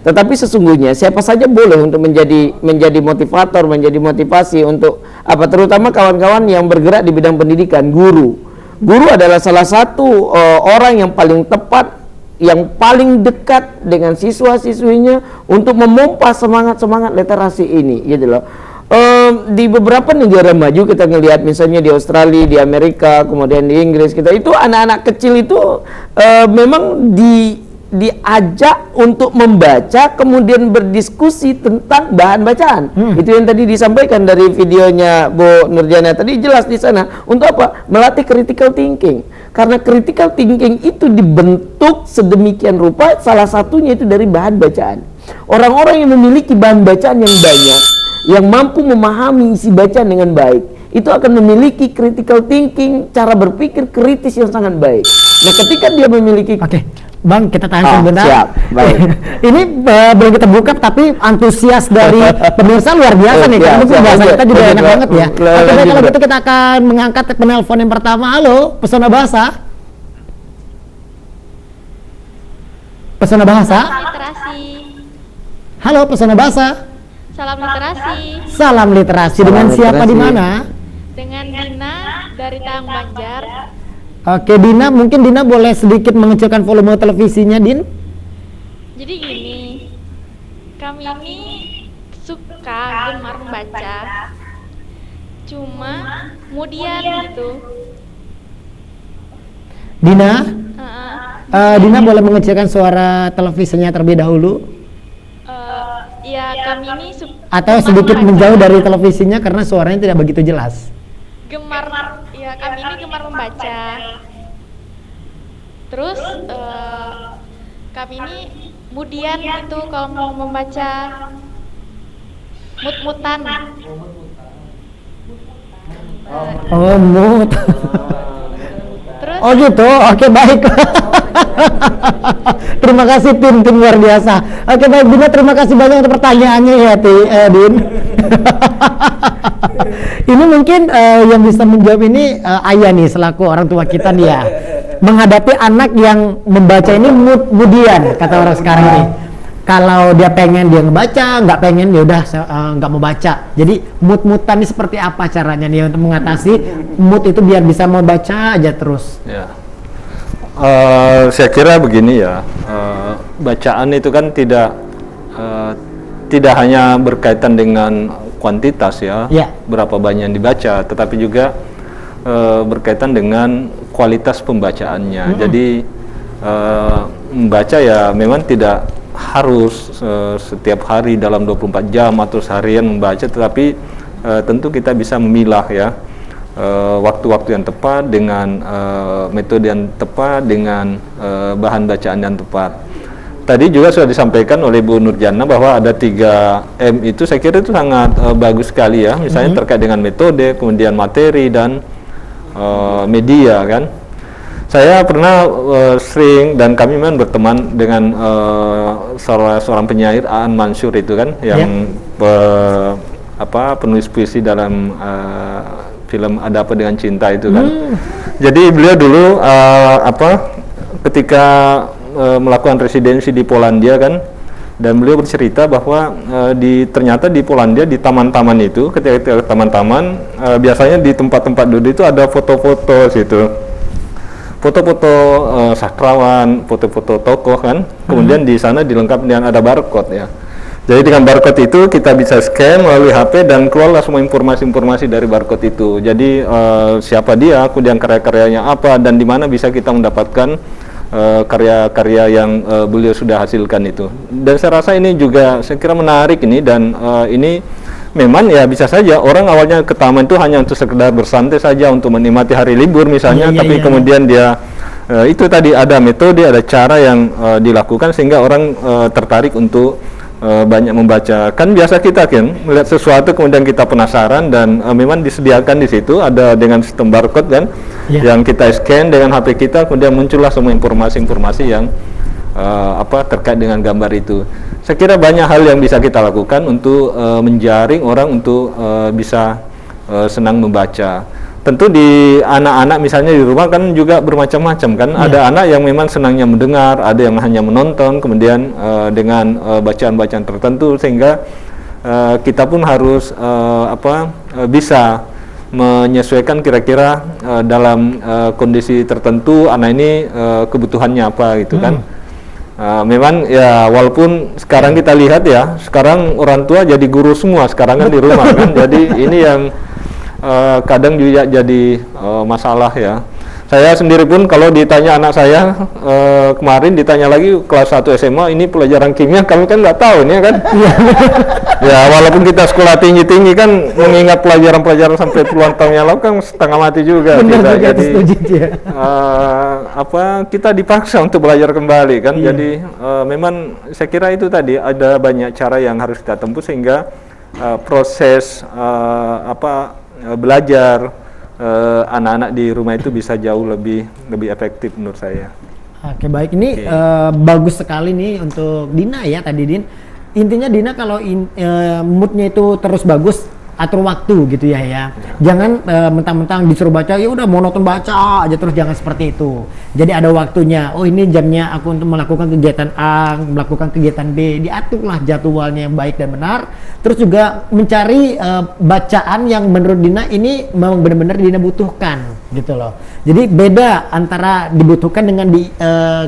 Tetapi sesungguhnya siapa saja boleh untuk menjadi motivator, menjadi motivasi untuk apa, terutama kawan-kawan yang bergerak di bidang pendidikan. Guru adalah salah satu orang yang paling tepat, yang paling dekat dengan siswa-siswinya untuk memompa semangat literasi ini, gitu loh. Di beberapa negara maju kita ngelihat, misalnya di Australia, di Amerika, kemudian di Inggris, kita itu anak-anak kecil itu memang diajak untuk membaca, kemudian berdiskusi tentang bahan bacaan. Itu yang tadi disampaikan dari videonya Bu Nurjana tadi, jelas di sana. Untuk apa? Melatih critical thinking. Karena critical thinking itu dibentuk sedemikian rupa, salah satunya itu dari bahan bacaan. Orang-orang yang memiliki bahan bacaan yang banyak, yang mampu memahami isi bacaan dengan baik, itu akan memiliki critical thinking, cara berpikir kritis yang sangat baik. Nah, ketika dia memiliki... Oke, Bang, kita tahan sebentar. Siap, baik. Ini belum kita buka, tapi antusias dari pemirsa luar biasa nih. Karena mungkin bahasa kita juga enak banget ya. Oke, baik, kalau gitu kita akan mengangkat penelpon yang pertama. Halo, Pesona Bahasa. Pesona Bahasa. Literasi. Halo, Pesona Bahasa. Salam literasi. Salam literasi. Dengan siapa di mana? Dengan Dina dari Tang Banjar. Oke, Dina, mungkin Dina boleh sedikit mengecilkan volume televisinya, Din? Jadi gini, kami ini suka gemar membaca, cuma kemudian gitu. Dina, Heeh. Dina boleh mengecilkan suara televisinya terlebih dahulu? Ya kami ini Atau gemar sedikit membaca. menjauh dari televisinya karena suaranya tidak begitu jelas. Gemar, ya kami ini gemar membaca. Terus kami ini kemudian itu kalau mau membaca mut-mutan. Oh, mood. Terus Oh gitu, oke baik. Terima kasih tim luar biasa. Oke baik Dina, terima kasih banyak untuk pertanyaannya ya Din. Ini mungkin yang bisa menjawab ini Ayah nih selaku orang tua kita nih ya. Menghadapi anak yang membaca ini mood-moodian kata orang sekarang ini. Kalau dia pengen dia ngebaca, nggak pengen ya udah nggak mau baca. Jadi mood-moodan ini seperti apa caranya nih untuk mengatasi mood itu biar bisa mau baca aja terus? Ya. Saya kira begini ya, bacaan itu kan tidak hanya berkaitan dengan kuantitas ya, berapa banyak yang dibaca, tetapi juga berkaitan dengan kualitas pembacaannya. Jadi membaca ya memang tidak harus setiap hari dalam 24 jam atau seharian membaca, tetapi tentu kita bisa memilah ya waktu-waktu yang tepat dengan metode yang tepat dengan bahan bacaan yang tepat. Tadi juga sudah disampaikan oleh Bu Nurjana bahwa ada 3M itu saya kira itu sangat bagus sekali ya, misalnya terkait dengan metode, kemudian materi dan media kan. Saya pernah sering dan kami memang berteman dengan seorang penyair Aan Mansur itu kan yang penulis puisi dalam film Ada Apa Dengan Cinta itu kan. Jadi beliau dulu ketika melakukan residensi di Polandia kan, dan beliau bercerita bahwa ternyata di Polandia di taman-taman itu ketika taman-taman biasanya di tempat-tempat duduk itu ada foto-foto situ. Foto-foto sastrawan, foto-foto tokoh kan, kemudian di sana dilengkapi dengan ada barcode ya. Jadi dengan barcode itu kita bisa scan melalui HP dan keluarlah semua informasi-informasi dari barcode itu. Jadi siapa dia, kemudian karya-karyanya apa, dan di mana bisa kita mendapatkan karya-karya yang beliau sudah hasilkan itu. Dan saya rasa ini juga saya kira menarik ini, dan ini memang ya bisa saja orang awalnya ke taman itu hanya untuk sekedar bersantai saja, untuk menikmati hari libur misalnya, tapi kemudian dia itu tadi ada metode, ada cara yang dilakukan sehingga orang tertarik untuk banyak membaca. Kan biasa kita kan melihat sesuatu kemudian kita penasaran, dan memang disediakan di situ ada dengan sistem barcode kan, yang kita scan dengan HP kita, kemudian muncullah semua informasi-informasi yang terkait dengan gambar itu. Saya kira banyak hal yang bisa kita lakukan untuk menjaring orang untuk bisa senang membaca. Tentu di anak-anak misalnya di rumah kan juga bermacam-macam kan. Ada anak yang memang senangnya mendengar, ada yang hanya menonton, kemudian dengan bacaan-bacaan tertentu, sehingga kita pun harus bisa menyesuaikan kira-kira dalam kondisi tertentu anak ini kebutuhannya apa gitu kan. Memang ya walaupun sekarang kita lihat ya, sekarang orang tua jadi guru semua sekarang kan di rumah kan. Jadi ini yang kadang juga jadi masalah ya. Saya sendiri pun kalau ditanya anak saya kemarin ditanya lagi kelas 1 SMA ini pelajaran kimia, kami kan nggak tahu ini kan. Ya walaupun kita sekolah tinggi-tinggi kan mengingat pelajaran-pelajaran sampai puluhan tahun yang lalu kan setengah mati juga. Jadi kita dipaksa untuk belajar kembali kan. Jadi memang saya kira itu tadi ada banyak cara yang harus kita tempuh sehingga proses belajar anak-anak di rumah itu bisa jauh lebih efektif menurut saya. Oke baik, ini bagus sekali nih untuk Dina ya tadi Din. Intinya Dina kalau moodnya itu terus bagus, atur waktu gitu ya. Jangan mentang-mentang disuruh baca ya udah monoton baca aja terus, jangan seperti itu. Jadi ada waktunya. Oh ini jamnya aku untuk melakukan kegiatan A, melakukan kegiatan B, diaturlah jadwalnya yang baik dan benar. Terus juga mencari bacaan yang menurut Dina ini memang benar-benar Dina butuhkan gitu loh. Jadi beda antara dibutuhkan dengan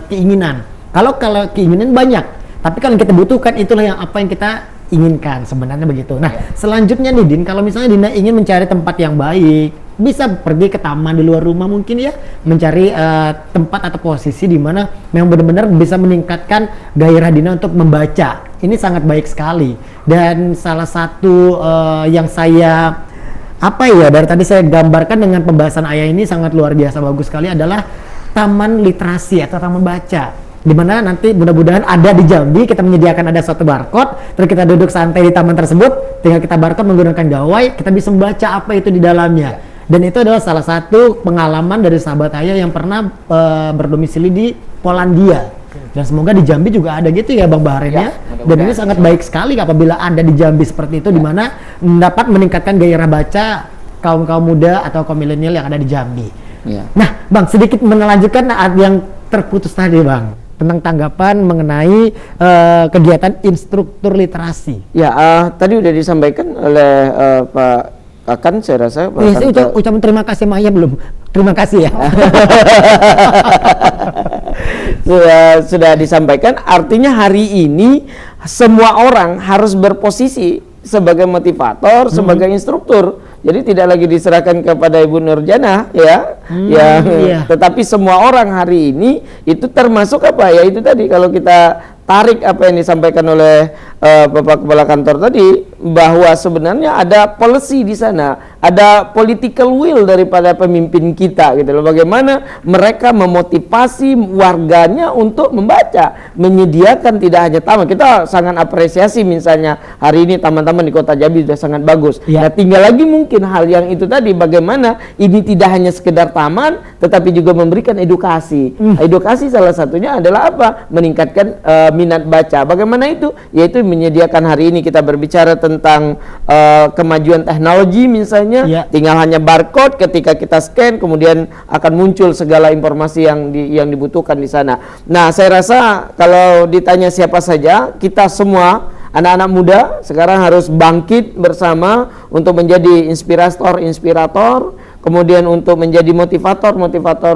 keinginan. Kalau keinginan banyak, tapi kalau kita butuhkan itulah yang apa yang kita inginkan sebenarnya begitu. Nah selanjutnya nih Din, kalau misalnya Dina ingin mencari tempat yang baik, bisa pergi ke taman di luar rumah mungkin ya, mencari tempat atau posisi di mana memang benar-benar bisa meningkatkan gairah Dina untuk membaca. Ini sangat baik sekali. Dan salah satu yang saya dari tadi saya gambarkan dengan pembahasan Ayah ini sangat luar biasa bagus sekali adalah taman literasi atau taman baca. dimana nanti mudah-mudahan ada di Jambi, kita menyediakan ada suatu barcode, terus kita duduk santai di taman tersebut, tinggal kita barcode menggunakan gawai, kita bisa membaca apa itu di dalamnya. Dan itu adalah salah satu pengalaman dari sahabat saya yang pernah berdomisili di Polandia. Dan semoga di Jambi juga ada gitu ya Bang Bahren ya. Dan ini sangat baik sekali apabila ada di Jambi seperti itu, di mana dapat meningkatkan gairah baca kaum muda atau kaum milenial yang ada di Jambi. Nah, Bang, sedikit melanjutkan yang terputus tadi, Bang, tentang tanggapan mengenai kegiatan instruktur literasi. Ya, tadi udah disampaikan oleh Pak Kakan, saya rasa. Saya ucapan terima kasih Maya belum? Terima kasih ya. sudah disampaikan, artinya hari ini semua orang harus berposisi sebagai motivator, sebagai instruktur. Jadi tidak lagi diserahkan kepada Ibu Nurjana ya, tetapi semua orang hari ini itu termasuk apa ya, itu tadi kalau kita tarik apa yang disampaikan oleh Bapak Kepala Kantor tadi, bahwa sebenarnya ada policy di sana, ada political will daripada pemimpin kita gitu loh, bagaimana mereka memotivasi warganya untuk membaca, menyediakan tidak hanya taman. Kita sangat apresiasi misalnya hari ini taman-taman di Kota Jambi sudah sangat bagus. Nah, tinggal lagi mungkin hal yang itu tadi, bagaimana ini tidak hanya sekedar taman tetapi juga memberikan edukasi. Edukasi salah satunya adalah apa? Meningkatkan minat baca. Bagaimana itu? Yaitu menyediakan, hari ini kita berbicara tentang kemajuan teknologi misalnya, tinggal hanya barcode, ketika kita scan kemudian akan muncul segala informasi yang dibutuhkan di sana. Nah, saya rasa kalau ditanya siapa saja, kita semua anak-anak muda sekarang harus bangkit bersama untuk menjadi inspirator, kemudian untuk menjadi motivator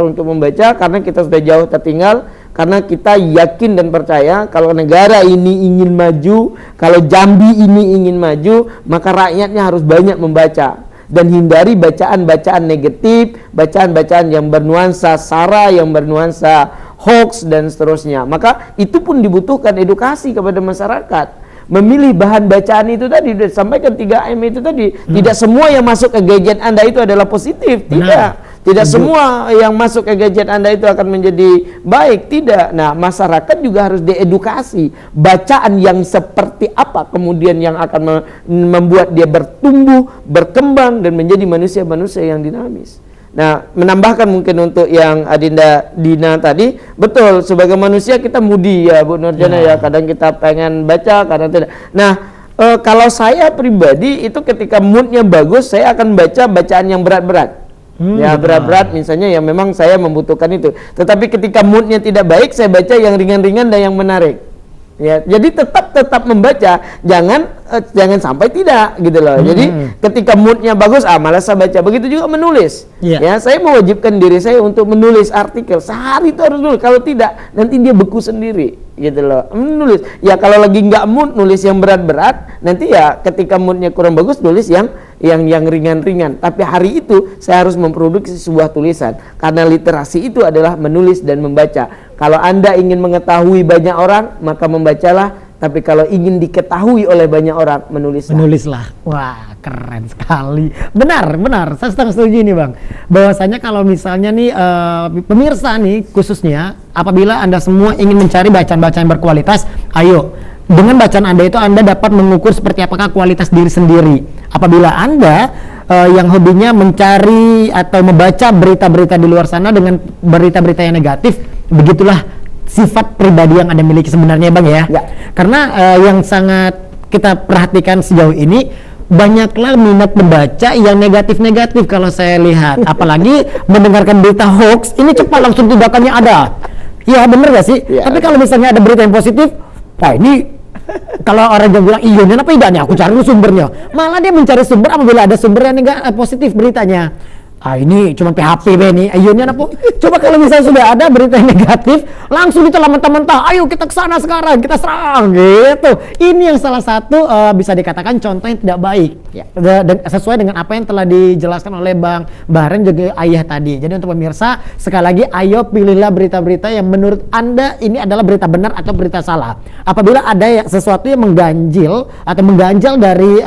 untuk membaca, karena kita sudah jauh tertinggal. Karena kita yakin dan percaya kalau negara ini ingin maju, kalau Jambi ini ingin maju, maka rakyatnya harus banyak membaca dan hindari bacaan-bacaan negatif, bacaan-bacaan yang bernuansa sara, yang bernuansa hoax dan seterusnya. Maka itu pun dibutuhkan edukasi kepada masyarakat. Memilih bahan bacaan itu tadi, sudah disampaikan 3M itu tadi. Tidak semua yang masuk ke gadget Anda itu adalah positif, tidak semua yang masuk ke gadget Anda itu akan menjadi baik, tidak. Nah, masyarakat juga harus diedukasi bacaan yang seperti apa kemudian yang akan membuat dia bertumbuh, berkembang dan menjadi manusia-manusia yang dinamis. Nah, menambahkan mungkin untuk yang Adinda Dina tadi, betul, sebagai manusia kita moody ya Bu Nurjana ya, kadang kita pengen baca, kadang tidak. Nah, kalau saya pribadi itu ketika moodnya bagus, saya akan baca bacaan yang berat-berat. Ya, berat-berat misalnya yang memang saya membutuhkan itu. Tetapi ketika moodnya tidak baik, saya baca yang ringan-ringan dan yang menarik. Ya, jadi tetap membaca, jangan sampai tidak gitu loh. Jadi ketika moodnya bagus, malas saya baca. Begitu juga menulis. Ya, saya mewajibkan diri saya untuk menulis artikel sehari itu harus nulis. Kalau tidak, nanti dia beku sendiri gitu loh. Menulis. Ya kalau lagi nggak mood nulis yang berat-berat, nanti ya ketika moodnya kurang bagus nulis yang ringan-ringan. Tapi hari itu saya harus memproduksi sebuah tulisan, karena literasi itu adalah menulis dan membaca. Kalau Anda ingin mengetahui banyak orang, maka membacalah. Tapi kalau ingin diketahui oleh banyak orang, menulislah. Wah, keren sekali. Benar. Saya sangat setuju nih Bang. Bahwasanya kalau misalnya nih pemirsa nih khususnya, apabila Anda semua ingin mencari bacaan-bacaan berkualitas, ayo. Dengan bacaan Anda itu Anda dapat mengukur seperti apakah kualitas diri sendiri. Apabila Anda yang hobinya mencari atau membaca berita-berita di luar sana dengan berita-berita yang negatif, begitulah sifat pribadi yang Anda miliki sebenarnya Bang ya. Karena yang sangat kita perhatikan sejauh ini, banyaklah minat membaca yang negatif-negatif kalau saya lihat. Apalagi mendengarkan berita hoax, ini cepat langsung tindakannya ada. Ya bener gak sih? Tapi kalau misalnya ada berita yang positif, wah ini kalau orang yang bilang iya apa idanya, aku cari sumbernya. Malah dia mencari sumber apabila ada sumber yang positif beritanya. Ini cuma PHP nih, ayunnya apa? Coba kalau misalnya sudah ada berita yang negatif, langsung itu mentah-mentah, ayo kita ke sana sekarang, kita serang gitu. Ini yang salah satu bisa dikatakan contoh yang tidak baik. Dan sesuai dengan apa yang telah dijelaskan oleh Bang Bahren juga Ayah tadi. Jadi untuk pemirsa, sekali lagi ayo pilihlah berita-berita yang menurut Anda ini adalah berita benar atau berita salah. Apabila ada sesuatu yang mengganjil atau mengganjal dari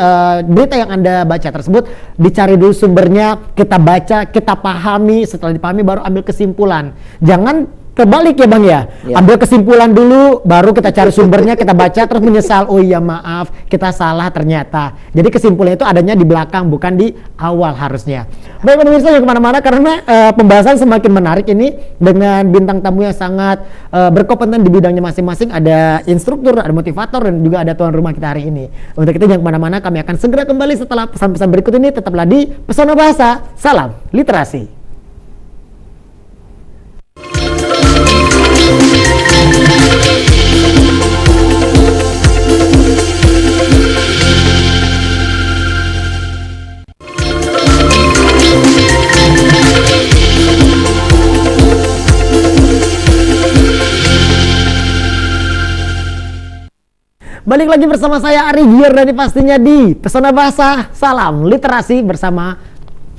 berita yang Anda baca tersebut, dicari dulu sumbernya, kita baca, kita pahami, setelah dipahami baru ambil kesimpulan. Jangan terbalik ya Bang ya. Ya. Ambil kesimpulan dulu, baru kita cari sumbernya, kita baca terus menyesal. Oh iya maaf, kita salah ternyata. Jadi kesimpulannya itu adanya di belakang, bukan di awal harusnya. Baik pemirsa, jangan kemana-mana karena pembahasan semakin menarik ini dengan bintang tamu yang sangat berkompeten di bidangnya masing-masing. Ada instruktur, ada motivator, dan juga ada tuan rumah kita hari ini. Untuk itu jangan kemana-mana, kami akan segera kembali setelah pesan-pesan berikut ini. Tetaplah di Pesona Bahasa. Salam literasi. Balik lagi bersama saya Ari Gier dan pastinya di Pesona Bahasa. Salam literasi bersama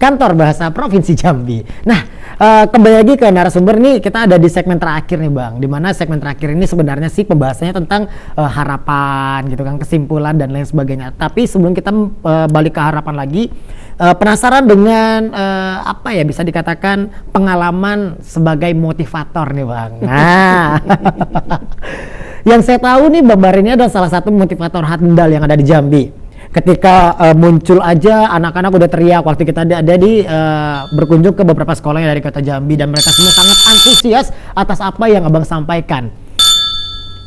Kantor Bahasa Provinsi Jambi. Nah, kembali lagi ke narasumber nih, kita ada di segmen terakhir nih Bang. Dimana segmen terakhir ini sebenarnya sih pembahasannya tentang harapan gitu kan, kesimpulan dan lain sebagainya. Tapi sebelum kita balik ke harapan lagi, penasaran dengan apa ya bisa dikatakan pengalaman sebagai motivator nih Bang. Nah, yang saya tahu nih Bang Bahar ini adalah salah satu motivator handal yang ada di Jambi. Ketika muncul aja anak-anak udah teriak waktu kita ada di berkunjung ke beberapa sekolah yang dari kota Jambi, dan mereka semua sangat antusias atas apa yang Abang sampaikan.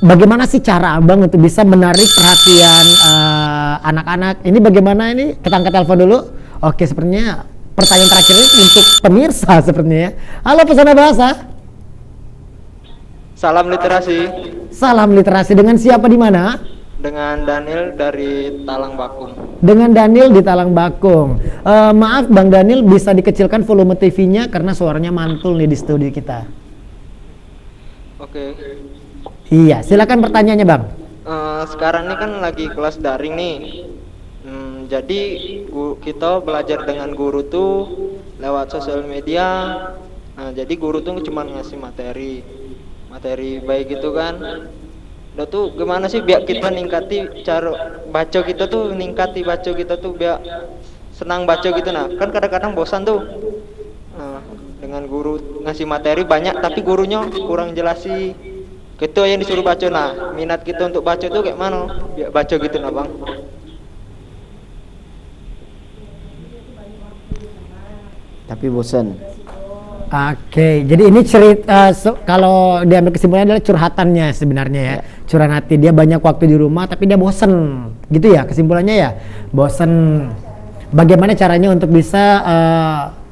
Bagaimana sih cara Abang untuk bisa menarik perhatian anak-anak? Ini bagaimana ini? Kita angkat telepon dulu. Oke, sepertinya pertanyaan terakhir ini untuk pemirsa sepertinya. Halo Pesona Bahasa. Salam literasi. Salam literasi, dengan siapa di mana? Dengan Daniel dari Talang Bakung. Dengan Daniel di Talang Bakung. Maaf Bang Daniel, bisa dikecilkan volume TV-nya karena suaranya mantul nih di studio kita. Oke. Iya, silakan pertanyaannya Bang. Sekarang ini kan lagi kelas daring nih. Jadi kita belajar dengan guru tuh lewat sosial media. Nah, jadi guru tuh cuma ngasih materi baik gitu kan. Udah tuh gimana sih biar kita ningkati cara baca kita tuh, ningkati baca kita tuh biar senang baca gitu. Nah kan kadang-kadang bosan tuh dengan guru ngasih materi banyak tapi gurunya kurang jelasi gitu yang disuruh baca. Nah minat kita untuk baca tuh kayak mana biar baca gitu nah Bang. Tapi bosan. Oke, jadi ini cerita kalau diambil kesimpulannya adalah curhatannya sebenarnya ya. Curahan hati, dia banyak waktu di rumah tapi dia bosen gitu ya kesimpulannya ya. Bosen. Bagaimana caranya untuk bisa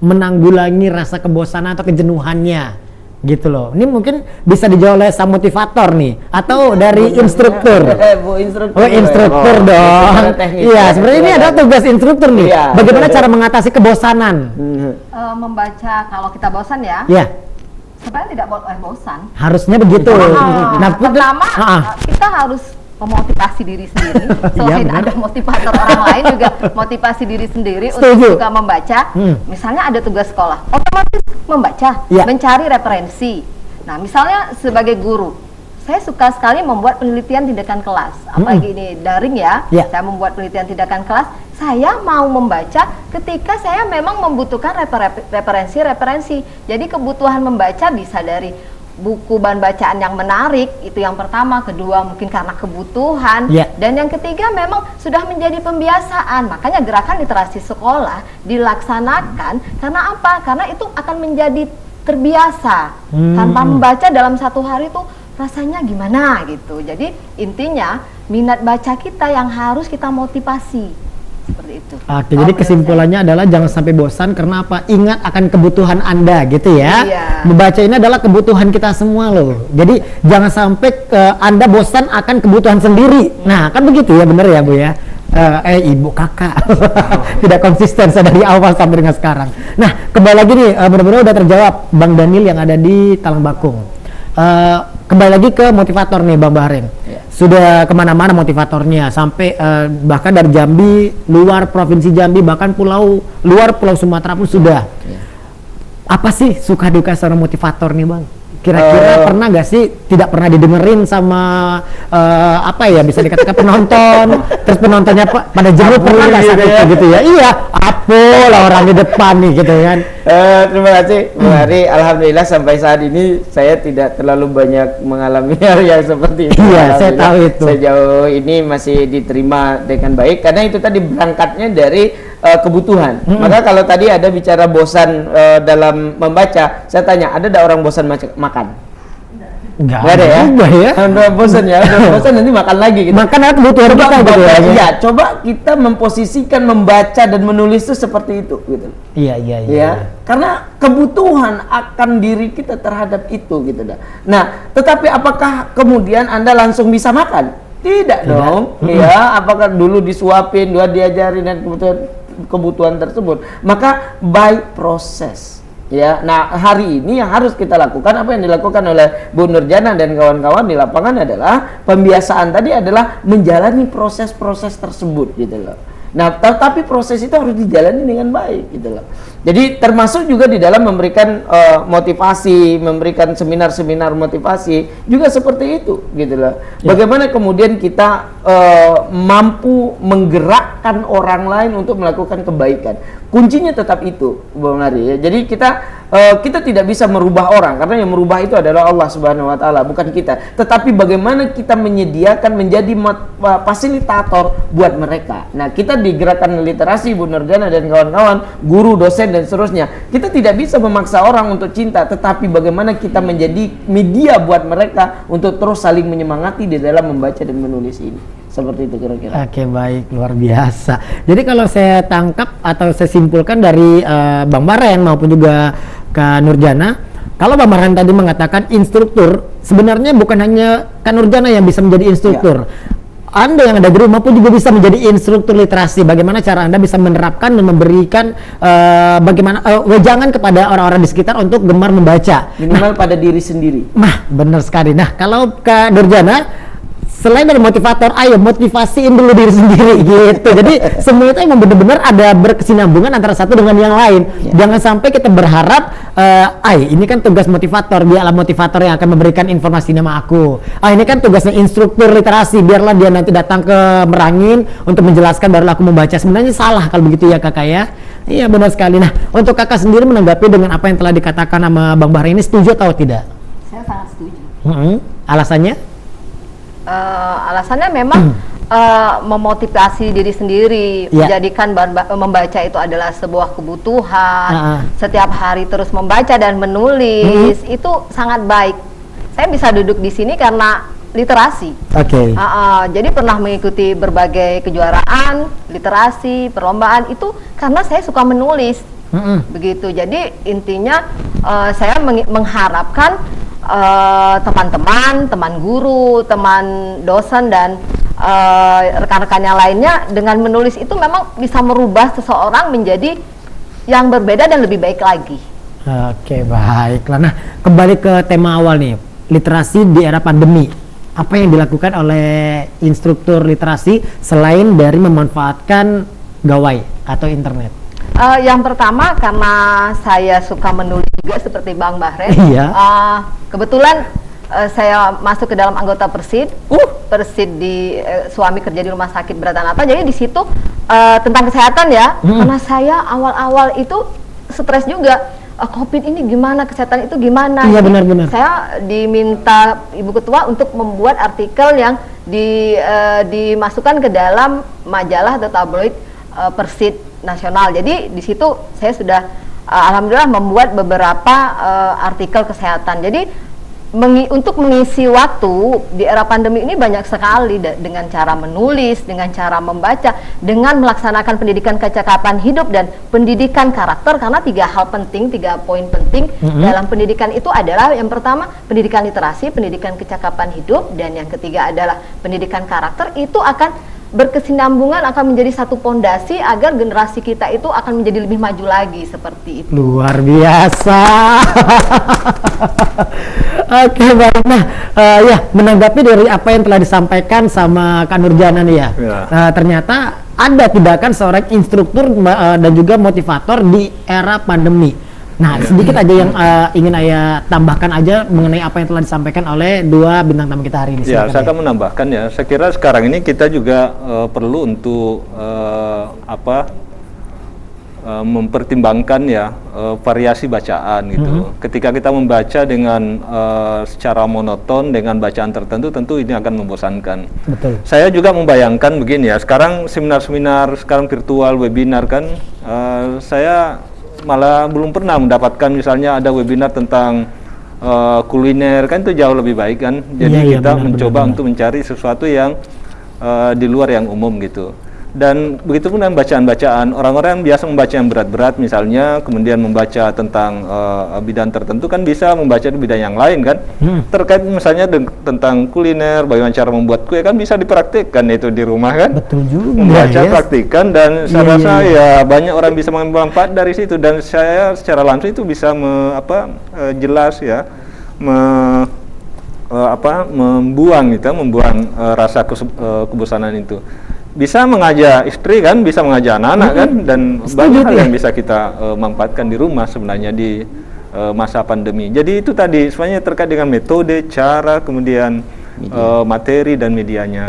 menanggulangi rasa kebosanan atau kejenuhannya gitu loh. Ini mungkin bisa dijawab oleh sang motivator nih atau dari instruktur. Oh instruktur dong. Iya, sebenarnya ini ada tugas instruktur nih. Bagaimana cara mengatasi kebosanan? Membaca kalau kita bosan ya. Ya. Sebenarnya tidak boleh bosan. Harusnya begitu. Nah, pertama kita harus memotivasi diri sendiri. Selain ada motivator orang lain juga motivasi diri sendiri untuk juga membaca. Misalnya ada tugas sekolah, otomatis membaca, mencari referensi. Nah, misalnya sebagai guru, saya suka sekali membuat penelitian tindakan kelas. Apalagi ini daring ya. Saya membuat penelitian tindakan kelas. Saya mau membaca ketika saya memang membutuhkan referensi. Jadi kebutuhan membaca bisa dari buku bahan bacaan yang menarik, itu yang pertama. Kedua mungkin karena kebutuhan. Dan yang ketiga memang sudah menjadi pembiasaan. Makanya gerakan literasi sekolah dilaksanakan karena apa? Karena itu akan menjadi terbiasa. Tanpa membaca dalam satu hari itu rasanya gimana gitu. Jadi intinya minat baca kita yang harus kita motivasi. Seperti itu. Oke, jadi kesimpulannya adalah jangan sampai bosan karena apa? Ingat akan kebutuhan Anda gitu ya. Membaca ini adalah kebutuhan kita semua loh. Jadi jangan sampai Anda bosan akan kebutuhan sendiri. Nah, kan begitu ya, bener ya Bu ya. Ibu kakak tidak konsisten dari awal sampai dengan sekarang. Nah, kembali lagi nih, benar-benar udah terjawab Bang Daniel yang ada di Talang Bakung. Kembali lagi ke motivator nih Bang Baharin. Sudah kemana-mana motivatornya sampai bahkan dari Jambi, luar provinsi Jambi, bahkan luar pulau Sumatera pun sudah. Apa sih suka duka seorang motivator nih Bang? Kira-kira pernah nggak sih tidak pernah didengerin sama apa ya, bisa dikatakan penonton, terus penontonnya pada jenuh, pernah nggak saat itu gitu ya? Iya, apa lah orang di depan nih gitu kan. Terima kasih Bung Hari. Alhamdulillah sampai saat ini saya tidak terlalu banyak mengalami hal yang seperti itu. Iya, saya tahu itu. Sejauh ini masih diterima dengan baik karena itu tadi berangkatnya dari kebutuhan. Maka kalau tadi ada bicara bosan dalam membaca, saya tanya, ada tidak orang bosan makan? Nggak ada ya? Udah bosan ya, udah bosan nanti makan lagi gitu. Makan adalah kebutuhan kita gitu ya. Iya, coba kita memposisikan membaca dan menulis itu seperti itu gitu. Iya. Ya, karena kebutuhan akan diri kita terhadap itu gitu dah. Nah, tetapi apakah kemudian Anda langsung bisa makan? Tidak dong. Ya, apakah dulu disuapin, dua diajarin dan kebutuhan tersebut? Maka by proses. Ya, nah hari ini yang harus kita lakukan, apa yang dilakukan oleh Bu Nurjana dan kawan-kawan di lapangan adalah pembiasaan tadi adalah menjalani proses-proses tersebut gitu loh. Nah, tapi proses itu harus dijalani dengan baik gitu loh. Jadi termasuk juga di dalam memberikan motivasi, memberikan seminar-seminar motivasi juga seperti itu gitu loh. Bagaimana kemudian kita mampu menggerakkan orang lain untuk melakukan kebaikan. Kuncinya tetap itu, Bung Ari ya. Jadi kita tidak bisa merubah orang karena yang merubah itu adalah Allah Subhanahu wa taala, bukan kita. Tetapi bagaimana kita menyediakan menjadi fasilitator buat mereka. Nah, kita di Gerakan Literasi Bu Nurjana dan kawan-kawan, guru, dosen dan seterusnya. Kita tidak bisa memaksa orang untuk cinta, tetapi bagaimana kita menjadi media buat mereka untuk terus saling menyemangati di dalam membaca dan menulis ini. Seperti itu kira-kira. Oke, baik, luar biasa. Jadi kalau saya tangkap atau saya simpulkan dari Bang Baren maupun juga Kak Nurjana, kalau Bang Baren tadi mengatakan instruktur, sebenarnya bukan hanya Kak Nurjana yang bisa menjadi instruktur. Anda yang ada di rumah pun juga bisa menjadi instruktur literasi. Bagaimana cara Anda bisa menerapkan dan memberikan bagaimana wejangan kepada orang-orang di sekitar untuk gemar membaca. Minimal pada diri sendiri. Nah, benar sekali. Nah, kalau Kak Nurjana, selain dari motivator, ayo motivasiin dulu diri sendiri gitu. Jadi semua itu emang benar-benar ada berkesinambungan antara satu dengan yang lain. Jangan sampai kita berharap, ini kan tugas motivator, dialah motivator yang akan memberikan informasi nama aku. Ini kan tugasnya instruktur literasi, biarlah dia nanti datang ke Merangin untuk menjelaskan baru aku membaca. Sebenarnya salah kalau begitu ya Kakak ya. Iya, benar sekali. Nah, untuk Kakak sendiri menanggapi dengan apa yang telah dikatakan sama Bang Bahri ini, setuju atau tidak? Saya sangat setuju. Alasannya? Alasannya memang memotivasi diri sendiri, menjadikan membaca itu adalah sebuah kebutuhan. Setiap hari terus membaca dan menulis itu sangat baik. Saya bisa duduk di sini karena literasi. Jadi pernah mengikuti berbagai kejuaraan literasi, perlombaan itu karena saya suka menulis. Begitu. Jadi intinya saya mengharapkan teman-teman, teman guru, teman dosen dan rekan-rekan yang lainnya dengan menulis itu memang bisa merubah seseorang menjadi yang berbeda dan lebih baik lagi. Oke, baiklah. Nah, kembali ke tema awal nih, literasi di era pandemi. Apa yang dilakukan oleh instruktur literasi selain dari memanfaatkan gawai atau internet? Yang pertama karena saya suka menulis juga seperti Bang Bahren. Kebetulan saya masuk ke dalam anggota Persid. Persid di suami kerja di Rumah Sakit Bratanata. Jadi di situ tentang kesehatan ya. Karena saya awal-awal itu stres juga. COVID ini gimana, kesehatan itu gimana? Iya, benar-benar. Saya diminta Ibu Ketua untuk membuat artikel yang dimasukkan ke dalam majalah atau tabloid Persid nasional. Jadi di situ saya sudah alhamdulillah membuat beberapa artikel kesehatan. Jadi untuk mengisi waktu di era pandemi ini banyak sekali dengan cara menulis, dengan cara membaca, dengan melaksanakan pendidikan kecakapan hidup dan pendidikan karakter, karena tiga poin penting dalam pendidikan itu adalah yang pertama pendidikan literasi, pendidikan kecakapan hidup, dan yang ketiga adalah pendidikan karakter. Itu akan berkesinambungan, akan menjadi satu pondasi agar generasi kita itu akan menjadi lebih maju lagi, seperti itu. Luar biasa. Oke, baik. Nah, menanggapi dari apa yang telah disampaikan sama Kak Nurjana nih ya. Ternyata ada tindakan seorang instruktur dan juga motivator di era pandemi. Nah, sedikit aja yang ingin Ayah tambahkan aja mengenai apa yang telah disampaikan oleh dua bintang tamu kita hari ini. Ya, Silakan, saya akan menambahkan ya. Saya kira sekarang ini kita juga perlu untuk mempertimbangkan ya variasi bacaan gitu. Ketika kita membaca dengan secara monoton dengan bacaan tertentu, tentu ini akan membosankan. Betul. Saya juga membayangkan begini ya. Sekarang seminar-seminar, sekarang virtual, webinar kan, saya malah belum pernah mendapatkan misalnya ada webinar tentang kuliner, kan itu jauh lebih baik kan. Jadi kita mencoba untuk mencari sesuatu yang di luar yang umum gitu. Dan begitu pun dengan bacaan-bacaan, orang-orang yang biasa membaca yang berat-berat misalnya, kemudian membaca tentang bidang tertentu kan bisa membaca di bidang yang lain kan. Terkait misalnya tentang kuliner, bagaimana cara membuat kue kan bisa dipraktikkan itu di rumah kan. Betul juga. Membaca, praktikkan, dan saya rasa ya banyak orang bisa mengambil manfaat dari situ, dan saya secara langsung itu bisa jelas ya membuang rasa kebosanan itu. Bisa mengajak istri kan, bisa mengajak anak-anak kan, dan banyak hal yang bisa kita manfaatkan di rumah sebenarnya di masa pandemi. Jadi itu tadi sebenarnya terkait dengan metode, cara, kemudian materi dan medianya.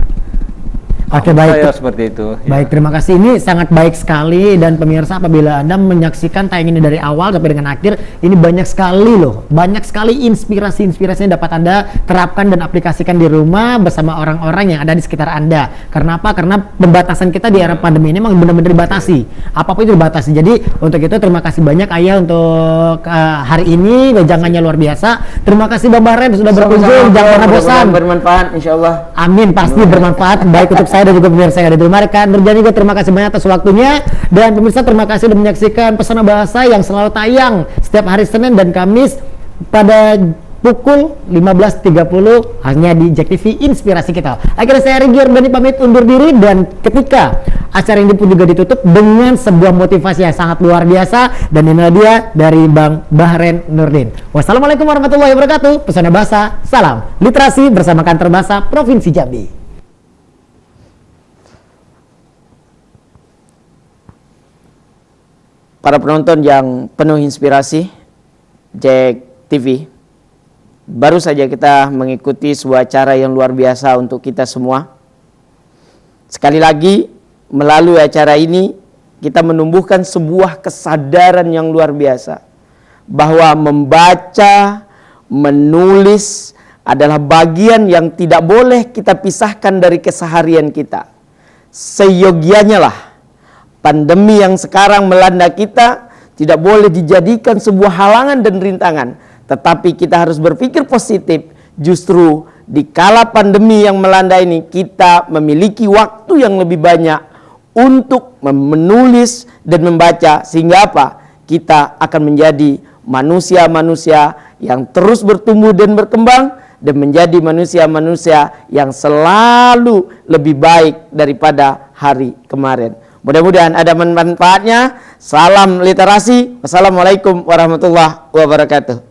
Oke, baik. Saya seperti itu. Baik, terima kasih. Ini sangat baik sekali, dan pemirsa apabila Anda menyaksikan tayangan ini dari awal sampai dengan akhir, ini banyak sekali loh. Banyak sekali inspirasi-inspirasi yang dapat Anda terapkan dan aplikasikan di rumah bersama orang-orang yang ada di sekitar Anda. Karena apa? Karena pembatasan kita di era pandemi ini memang benar-benar dibatasi. Apapun itu dibatasi. Jadi untuk itu terima kasih banyak Ayah untuk hari ini, wejangannya luar biasa. Terima kasih Bang Bahren sudah berkunjung. Jangan pernah bosan. Bermanfaat insyaallah. Amin, pasti bermanfaat baik untuk saya dan juga pemirsa yang ada di rumah. Rekan Nurjani juga terima kasih banyak atas waktunya, dan pemirsa terima kasih sudah menyaksikan Pesona Bahasa yang selalu tayang setiap hari Senin dan Kamis pada pukul 15.30 hanya di JEK TV Inspirasi Kita. Akhirnya saya Rigi Ardani pamit undur diri, dan ketika acara ini pun juga ditutup dengan sebuah motivasi yang sangat luar biasa, dan inilah dia dari Bang Bahren Nurdin. Wassalamualaikum warahmatullahi wabarakatuh. Pesona Bahasa, salam literasi bersama Kantor Bahasa Provinsi Jambi. Para penonton yang penuh inspirasi, JEK TV, baru saja kita mengikuti sebuah acara yang luar biasa untuk kita semua. Sekali lagi, melalui acara ini, kita menumbuhkan sebuah kesadaran yang luar biasa, bahwa membaca, menulis adalah bagian yang tidak boleh kita pisahkan dari keseharian kita. Seyogianya lah, pandemi yang sekarang melanda kita tidak boleh dijadikan sebuah halangan dan rintangan, tetapi kita harus berpikir positif. Justru di kala pandemi yang melanda ini, kita memiliki waktu yang lebih banyak untuk menulis dan membaca, sehingga apa? Kita akan menjadi manusia-manusia yang terus bertumbuh dan berkembang, dan menjadi manusia-manusia yang selalu lebih baik daripada hari kemarin. Mudah-mudahan ada manfaatnya. Salam literasi. Wassalamualaikum warahmatullahi wabarakatuh.